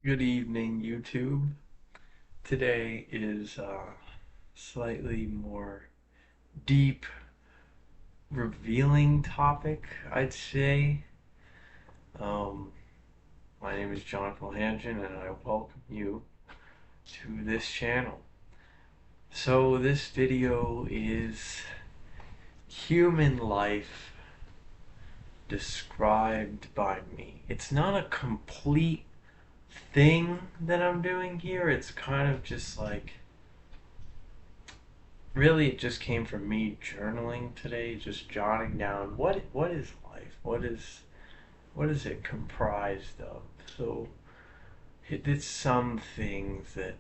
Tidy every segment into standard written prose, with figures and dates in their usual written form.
Good evening, YouTube. Today is a slightly more deep, revealing topic, I'd say. Um, my name is Jonathan Hangen, and I welcome you to this channel. So, this video is human life described by me. It's not a complete thing that I'm doing here, it's kind of just like really it just came from me journaling today, just jotting down what is life, what is it comprised of. So it's some things that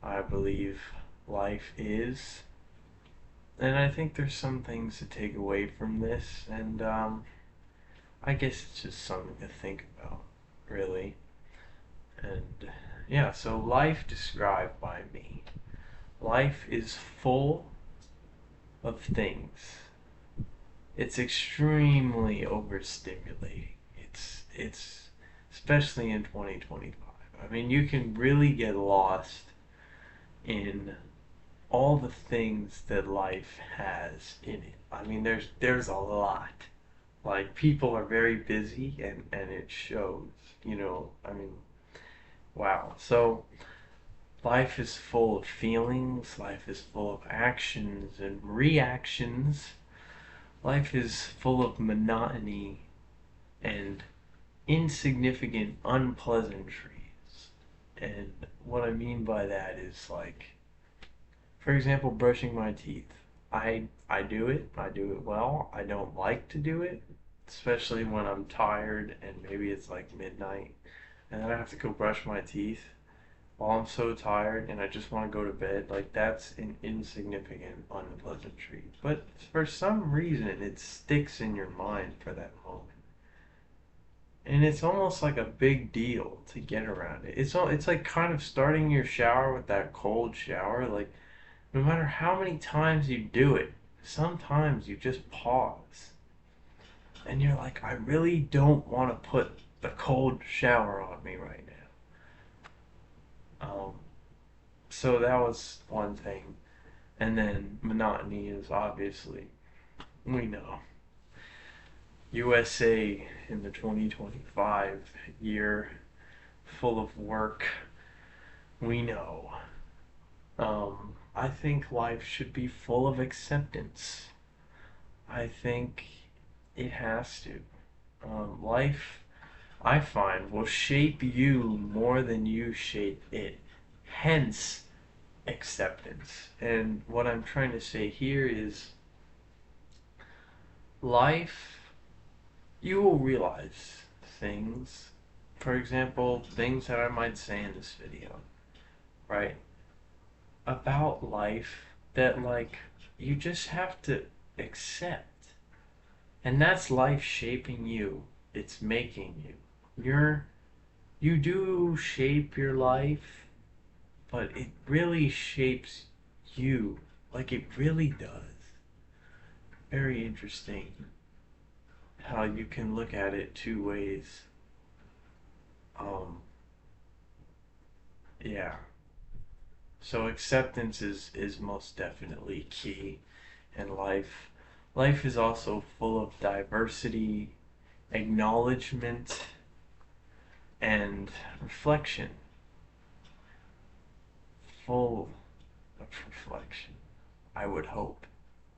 I believe life is, and I think there's some things to take away from this, and I guess it's just something to think about, really. And yeah, so life described by me. Life is full of things. It's extremely overstimulating. It's especially in 2025. I mean, you can really get lost in all the things that life has in it. I mean, there's a lot. Like people are very busy and it shows, I mean, wow. So life is full of feelings, life is full of actions and reactions. Life is full of monotony and insignificant unpleasantries. And what I mean by that is like, for example, brushing my teeth. I do it. I do it well. I don't like to do it, especially when I'm tired and maybe it's like midnight and then I have to go brush my teeth while I'm so tired and I just want to go to bed. Like that's an insignificant unpleasantry. But for some reason it sticks in your mind for that moment. And it's almost like a big deal to get around it. It's like kind of starting your shower with that cold shower. Like no matter how many times you do it, sometimes you just pause and you're like, I really don't want to put the cold shower on me right now. So that was one thing. And then monotony is obviously, we know, USA in the 2025 year full of work, we know. I think life should be full of acceptance. I think it has to. Life, I find, will shape you more than you shape it. Hence, acceptance. And what I'm trying to say here is life, you will realize things. For example, things that I might say in this video, right? About life that, like, you just have to accept. And that's life shaping you. It's making you. You do shape your life, but it really shapes you. Like it really does. Very interesting how you can look at it two ways. Um, yeah. So acceptance is most definitely key in life. Life is also full of diversity, acknowledgement, and reflection. Full of reflection. I would hope.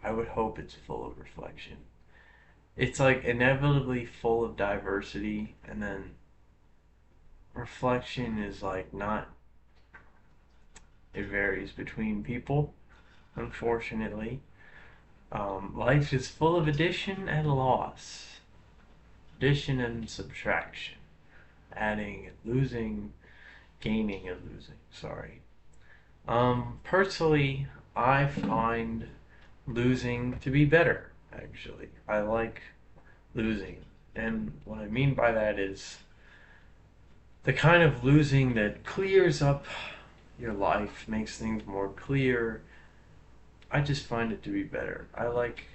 I would hope it's full of reflection. It's like inevitably full of diversity, and then reflection is like not, it varies between people, unfortunately. Life is full of addition and loss, addition and subtraction, adding and losing, gaining and losing. Sorry. Personally, I find losing to be better, actually. I like losing. And what I mean by that is the kind of losing that clears up your life, makes things more clear. I just find it to be better. I like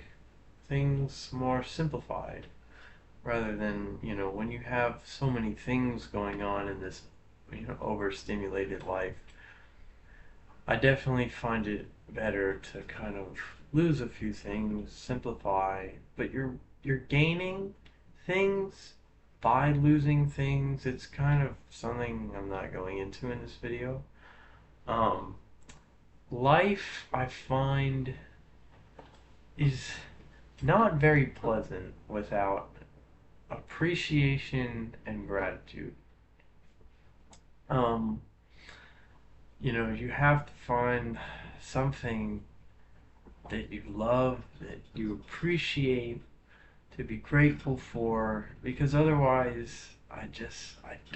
things more simplified rather than, when you have so many things going on in this overstimulated life, I definitely find it better to kind of lose a few things, simplify, but you're gaining things by losing things. It's kind of something I'm not going into in this video. Um, Life, I find, is not very pleasant without appreciation and gratitude. Um, you have to find something that you love, that you appreciate, to be grateful for, because otherwise I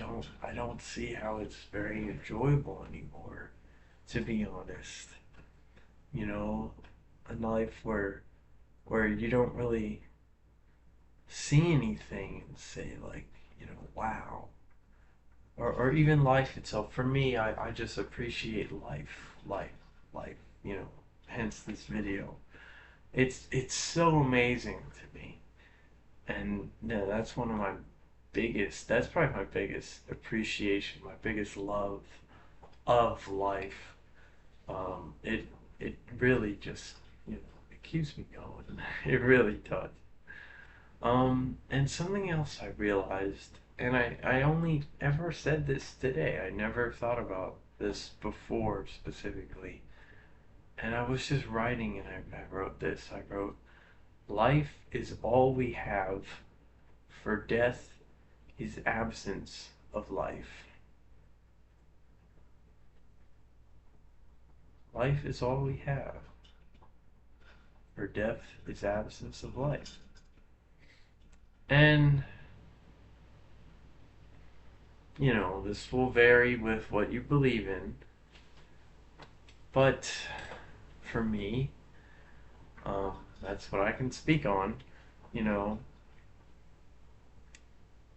don't see how it's very enjoyable anymore, to be honest. You know, a life where you don't really see anything and say like, wow. Or even life itself. For me, I just appreciate life, hence this video. It's so amazing to me. And yeah, that's one of my that's probably my biggest appreciation, my biggest love of life. It really just, it keeps me going. It really does. And something else I realized, and I only ever said this today, I never thought about this before specifically. And I was just writing and I wrote this. I wrote, life is all we have, for death is absence of life. Life is all we have, for death is absence of life. And, this will vary with what you believe in, but for me, that's what I can speak on. You know,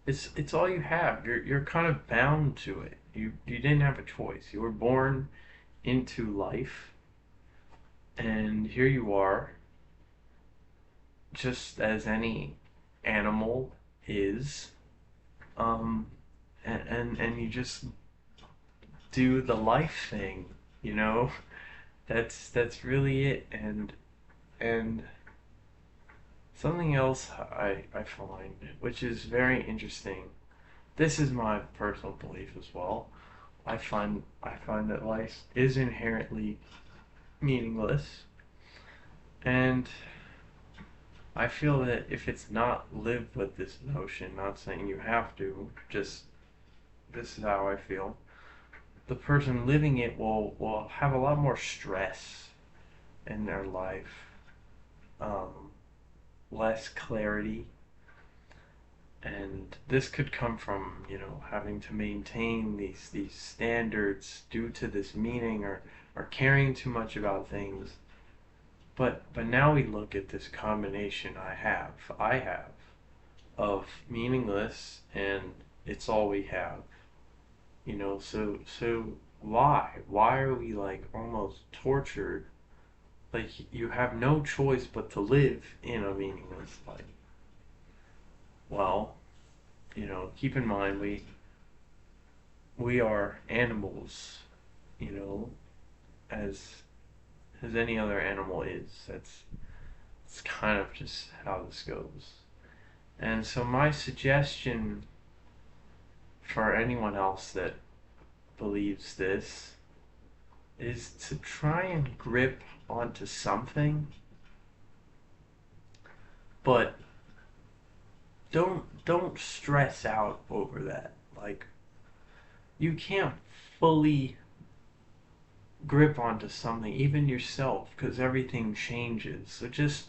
it's all you have. You're kind of bound to it. You didn't have a choice. You were born into life, and here you are, just as any animal is. Um, and you just do the life thing. You know, that's really it. And something else I find, which is very interesting. This is my personal belief as well. I find that life is inherently meaningless, and I feel that if it's not lived with this notion, not saying you have to, just this is how I feel, the person living it will have a lot more stress in their life, um, less clarity, and this could come from having to maintain these standards due to this meaning, or caring too much about things. But now we look at this combination I have of meaningless and it's all we have. So why are we like almost tortured? Like you have no choice but to live in a meaningless life. Well, keep in mind we are animals, you know, as any other animal is. It's kind of just how this goes. And so my suggestion for anyone else that believes this is to try and grip onto something, but don't stress out over that. Like you can't fully grip onto something, even yourself, because everything changes. So just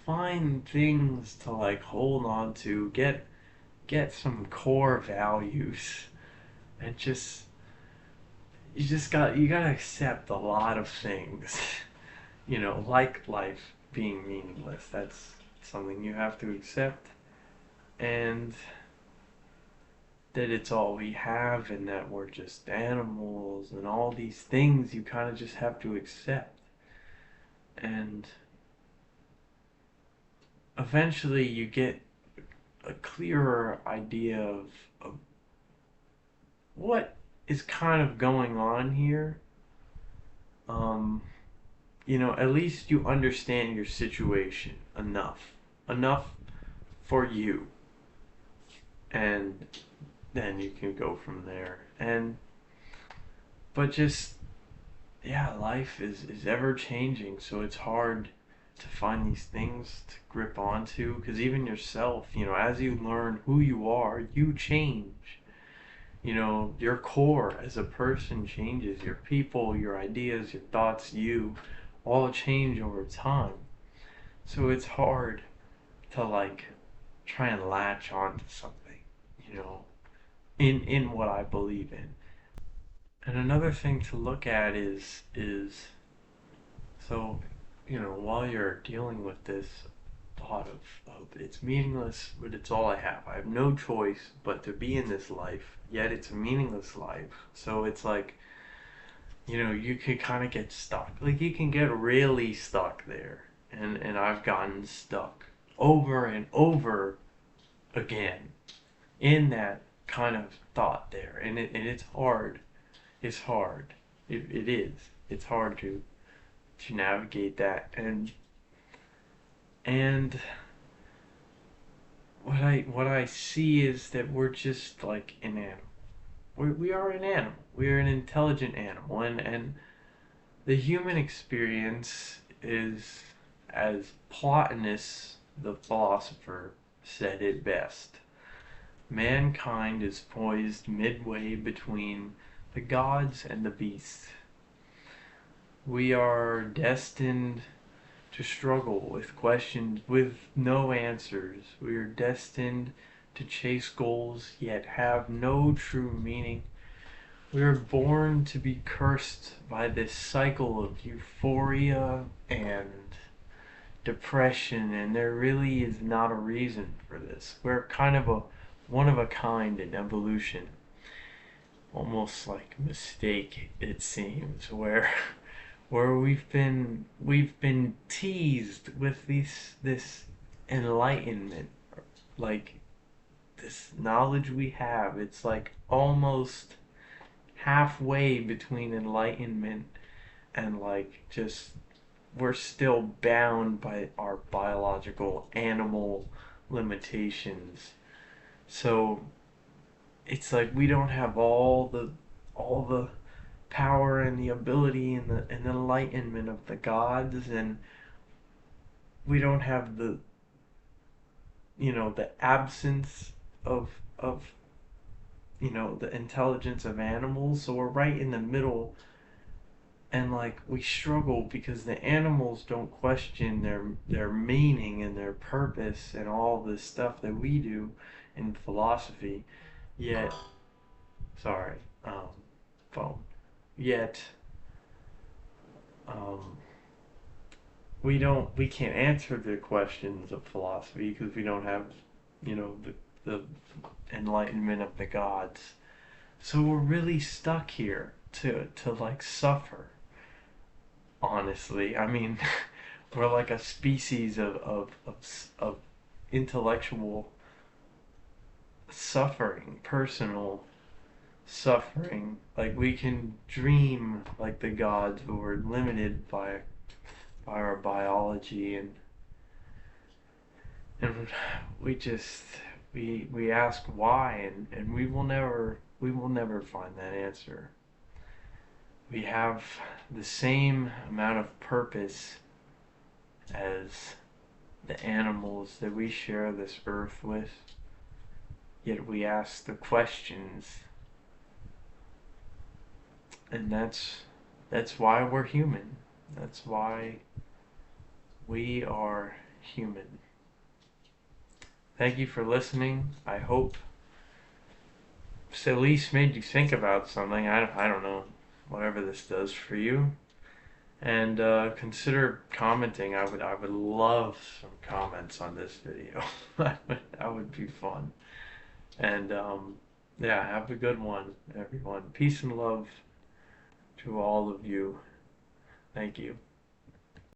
find things to like hold on to, get some core values, and you gotta accept a lot of things. Like life being meaningless. That's something you have to accept, and that it's all we have, and that we're just animals, and all these things you kind of just have to accept. And eventually you get a clearer idea of what is kind of going on here, um, at least you understand your situation enough for you, and then you can go from there. But just, yeah, life is ever changing, so it's hard to find these things to grip onto, because even yourself, as you learn who you are, you change. Your core as a person changes. Your people, your ideas, your thoughts, you all change over time. So it's hard to like try and latch onto something, you know, in what I believe in. And another thing to look at is so, while you're dealing with this thought of it's meaningless, but it's all I have. I have no choice but to be in this life, yet it's a meaningless life. So it's like, you could kind of get stuck. Like you can get really stuck there. And I've gotten stuck over and over again in that kind of thought there. And it's hard. It's hard. It is. It's hard to navigate that. And what I see is that we're just like an animal. We are an animal. We are an intelligent animal, and the human experience is, as Plotinus, the philosopher, said it best. Mankind is poised midway between the gods and the beasts. We are destined to struggle with questions with no answers. We are destined to chase goals yet have no true meaning. We are born to be cursed by this cycle of euphoria and depression, and there really is not a reason for this. We're kind of a one of a kind in evolution, almost like a mistake, it seems, where we've been teased with this enlightenment, like this knowledge we have. It's like almost halfway between enlightenment and like just we're still bound by our biological animal limitations. So it's like we don't have all the power and the ability and the enlightenment of the gods, and we don't have the absence of the intelligence of animals. So we're right in the middle, and like we struggle because the animals don't question their meaning and their purpose and all this stuff that we do in philosophy. Yet, sorry, phone. Yet, um, we can't answer the questions of philosophy because we don't have, the enlightenment of the gods. So we're really stuck here to like suffer. Honestly, I mean, we're like a species of intellectual suffering, personal suffering. Like we can dream like the gods, but we're limited by our biology, and we just we ask why, and we will never find that answer. We have the same amount of purpose as the animals that we share this earth with, yet we ask the questions, and that's why we're human. That's why we are human. Thank you for listening. I hope it's at least made you think about something. I don't know, whatever this does for you. And consider commenting. I would love some comments on this video. That would be fun. And yeah, have a good one, everyone. Peace and love to all of you. Thank you.